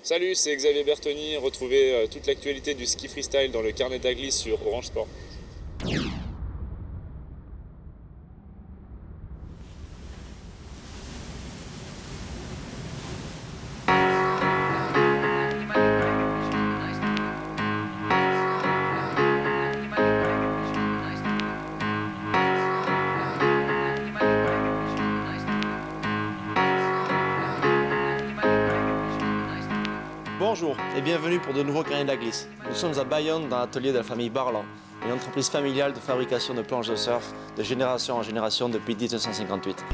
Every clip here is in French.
Salut, c'est Xavier Bertoni. Retrouvez toute l'actualité du ski freestyle dans le carnet de la glisse sur Orange Sport. Bonjour et bienvenue pour de nouveaux carnets de la glisse. Nous sommes à Bayonne dans l'atelier de la famille Barlan, une entreprise familiale de fabrication de planches de surf de génération en génération depuis 1958.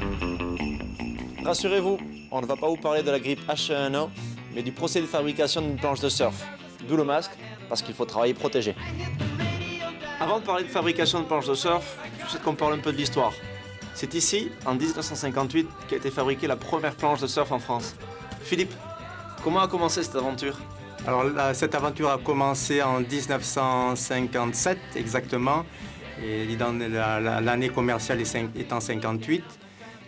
Rassurez-vous, on ne va pas vous parler de la grippe H1N1, mais du procédé de fabrication d'une planche de surf. D'où le masque, parce qu'il faut travailler protégé. Avant de parler de fabrication de planches de surf, je souhaite qu'on parle un peu de l'histoire. C'est ici, en 1958, qu'a été fabriquée la première planche de surf en France. Philippe, comment a commencé cette aventure? Alors cette aventure a commencé en 1957 exactement, et dans l'année commerciale est en 58.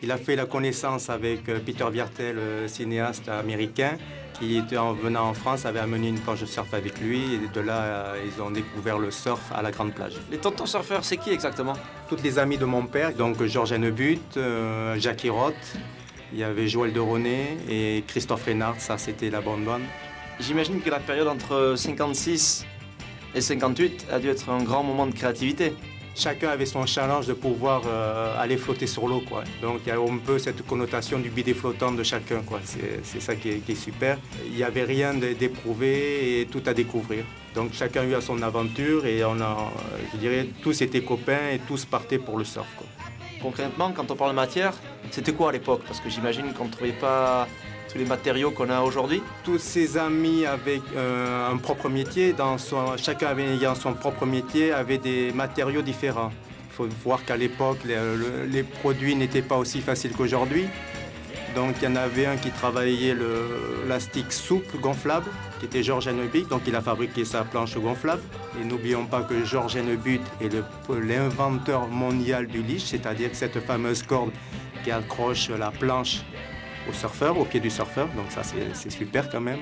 Il a fait la connaissance avec Peter Viertel, le cinéaste américain, qui en venant en France avait amené une planche de surf avec lui, et de là ils ont découvert le surf à la Grande Plage. Les tontons surfeurs, c'est qui exactement? Toutes les amies de mon père, donc Georges Hennebut, Jackie Roth, il y avait Joël de Ronet et Christophe Reynard, ça c'était la bonne bande. J'imagine que la période entre 56 et 58 a dû être un grand moment de créativité. Chacun avait son challenge de pouvoir aller flotter sur l'eau, quoi. Donc il y a un peu cette connotation du bidet flottant de chacun, quoi. C'est ça qui est super. Il n'y avait rien d'éprouvé et tout à découvrir. Donc chacun a eu à son aventure et je dirais, tous étaient copains et tous partaient pour le surf, quoi. Concrètement, quand on parle de matière, c'était quoi à l'époque? Parce que j'imagine qu'on ne trouvait pas tous les matériaux qu'on a aujourd'hui. Tous ses amis avaient un propre métier. Chacun ayant son propre métier avait des matériaux différents. Il faut voir qu'à l'époque, les produits n'étaient pas aussi faciles qu'aujourd'hui. Donc il y en avait un qui travaillait l'élastique souple gonflable, qui était Georges Hennebut, donc il a fabriqué sa planche gonflable. Et n'oublions pas que Georges Hennebut est l'inventeur mondial du leash, c'est-à-dire cette fameuse corde qui accroche la planche au surfeur, au pied du surfeur, donc ça c'est super quand même.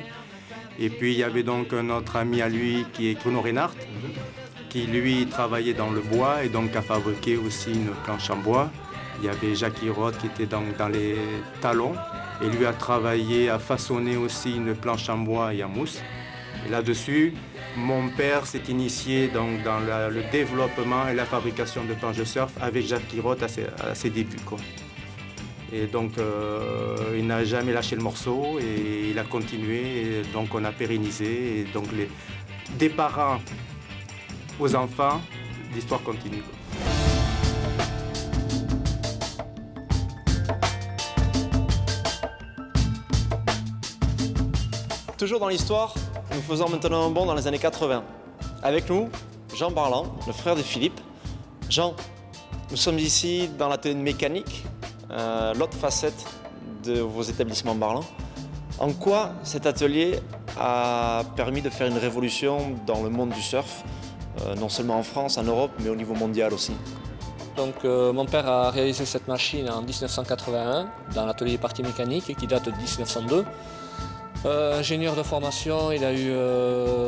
Et puis il y avait donc un autre ami à lui qui est Bruno Reinhardt, qui lui travaillait dans le bois et donc a fabriqué aussi une planche en bois. Il y avait Jackie Roth qui était dans les talons et lui a travaillé, a façonné aussi une planche en bois et en mousse. Et là-dessus, mon père s'est initié dans le développement et la fabrication de planches de surf avec Jackie Roth à ses débuts, quoi. Et donc, il n'a jamais lâché le morceau et il a continué. Et donc, on a pérennisé. Et donc, des parents aux enfants, l'histoire continue, quoi. Toujours dans l'histoire, nous faisons maintenant un bond dans les années 80. Avec nous, Jean Barlan, le frère de Philippe. Jean, nous sommes ici dans l'atelier de mécanique, l'autre facette de vos établissements Barlan. En quoi cet atelier a permis de faire une révolution dans le monde du surf, non seulement en France, en Europe, mais au niveau mondial aussi? Donc mon père a réalisé cette machine en 1981 dans l'atelier partie mécanique qui date de 1902. Ingénieur de formation, il a eu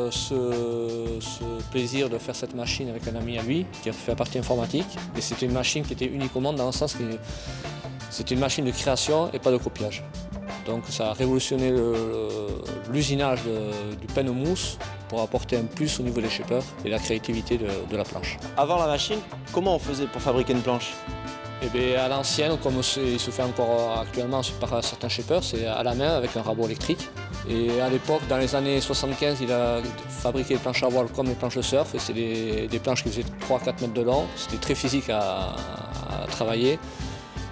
ce plaisir de faire cette machine avec un ami à lui qui a fait la partie informatique. Et c'était une machine qui était unique au monde dans le sens que c'était une machine de création et pas de copiage. Donc ça a révolutionné l'usinage du pen mousse pour apporter un plus au niveau des shapers et la créativité de la planche. Avant la machine, comment on faisait pour fabriquer une planche? Et bien, à l'ancienne, comme il se fait encore actuellement par certains shapers, c'est à la main avec un rabot électrique. Et à l'époque, dans les années 75, il a fabriqué des planches à voile comme les planches de surf. Et c'est des planches qui faisaient 3-4 mètres de long. C'était très physique à travailler.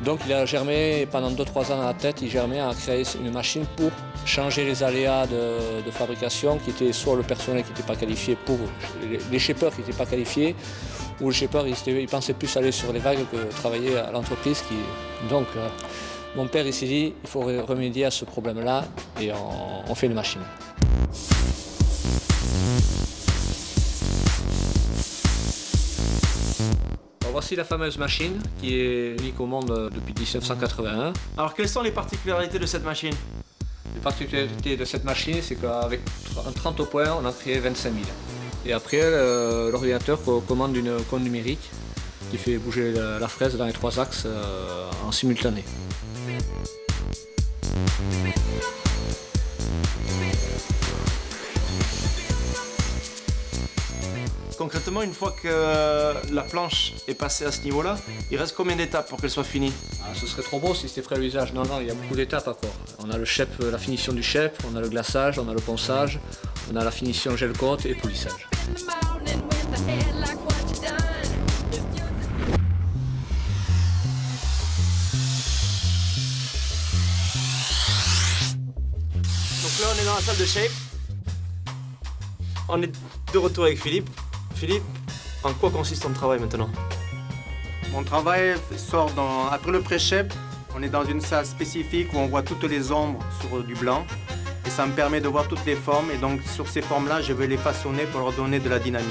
Donc il a germé, pendant 2-3 ans à la tête, il germait à créer une machine pour changer les aléas de fabrication qui étaient soit le personnel qui n'était pas qualifié pour les shapers qui n'étaient pas qualifiés, ou le shaper il pensait plus aller sur les vagues que travailler à l'entreprise. Donc mon père il s'est dit il faut remédier à ce problème-là et on fait une machine. Voici la fameuse machine qui est unique au monde depuis 1981. Alors quelles sont les particularités de cette machine? Les particularité de cette machine, c'est qu'avec un 30 points, on a créé 25 000. Et après, l'ordinateur commande une commande numérique qui fait bouger la fraise dans les 3 axes en simultané. Concrètement, une fois que la planche est passée à ce niveau-là, il reste combien d'étapes pour qu'elle soit finie? Ce serait trop beau si c'était prêt à l'usage. Non, il y a beaucoup d'étapes encore. On a le chep, la finition du chep, on a le glaçage, on a le ponçage, on a la finition gel-coat et polissage. Donc là, on est dans la salle de shape. On est de retour avec Philippe. Philippe, en quoi consiste ton travail maintenant? Mon travail sort après le pré-shape. On est dans une salle spécifique où on voit toutes les ombres sur du blanc. Et ça me permet de voir toutes les formes. Et donc sur ces formes-là, je vais les façonner pour leur donner de la dynamique.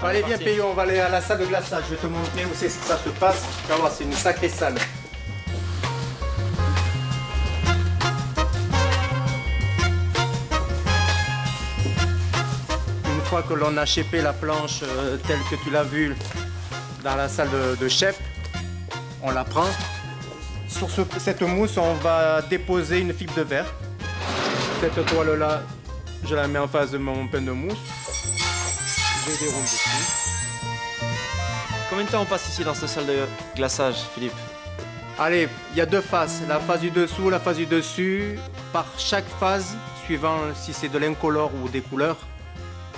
Allez, viens Péyo, on va aller à la salle de glaçage. Je vais te montrer où ça se passe. Tu vas voir, c'est une sacrée salle. Une fois que l'on a shapé la planche telle que tu l'as vue dans la salle de chef, on la prend. Sur cette mousse, on va déposer une fibre de verre. Cette toile-là, je la mets en face de mon pain de mousse. Je déroule dessus. Combien de temps on passe ici dans cette salle de glaçage, Philippe? Allez, il y a 2 phases, la phase du dessous, la phase du dessus. Par chaque phase, suivant si c'est de l'incolore ou des couleurs,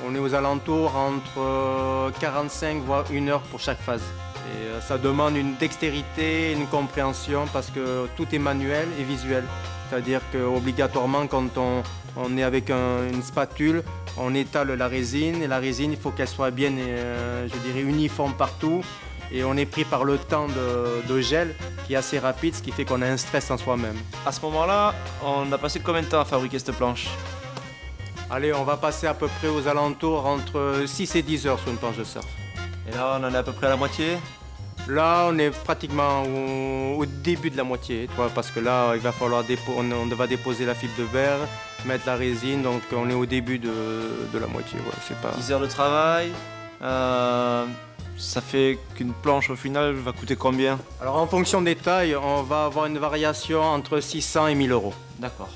on est aux alentours entre 45 voire 1 heure pour chaque phase. Et ça demande une dextérité, une compréhension parce que tout est manuel et visuel. C'est-à-dire qu'obligatoirement, quand on est avec une spatule, on étale la résine. Et la résine, il faut qu'elle soit bien, je dirais, uniforme partout. Et on est pris par le temps de gel qui est assez rapide, ce qui fait qu'on a un stress en soi-même. À ce moment-là, on a passé combien de temps à fabriquer cette planche? Allez, on va passer à peu près aux alentours entre 6 et 10 heures sur une planche de surf. Et là, on en est à peu près à la moitié? Là, on est pratiquement au début de la moitié, tu vois, parce que là, il va falloir on va déposer la fibre de verre, mettre la résine, donc on est au début de la moitié. Ouais, c'est pas... 10 heures de travail, ça fait qu'une planche au final va coûter combien? Alors en fonction des tailles, on va avoir une variation entre 600 et 1000 euros. D'accord.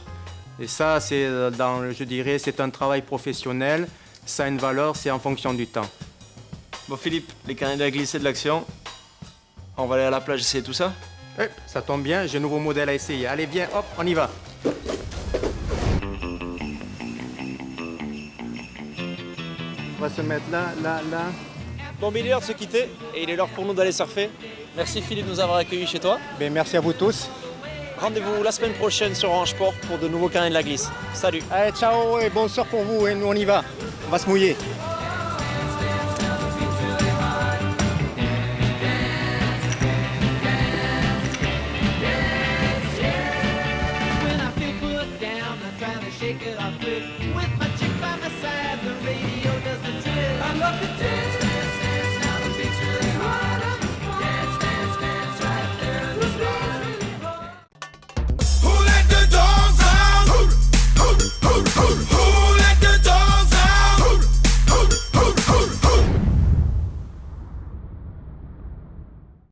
Et ça, je dirais, c'est un travail professionnel. Ça a une valeur, c'est en fonction du temps. Bon Philippe, les carnets à glisser de l'action. On va aller à la plage essayer tout ça? Eh, ça tombe bien, j'ai un nouveau modèle à essayer. Allez, viens, hop, on y va. On va se mettre là, là, là. Bon, il est l'heure de se quitter et il est l'heure pour nous d'aller surfer. Merci Philippe de nous avoir accueillis chez toi. Ben, merci à vous tous. Rendez-vous la semaine prochaine sur Orange Sport pour de nouveaux carnets de la glisse. Salut. Allez, ciao et bon sort pour vous. Et nous, on y va. On va se mouiller. Shake it off.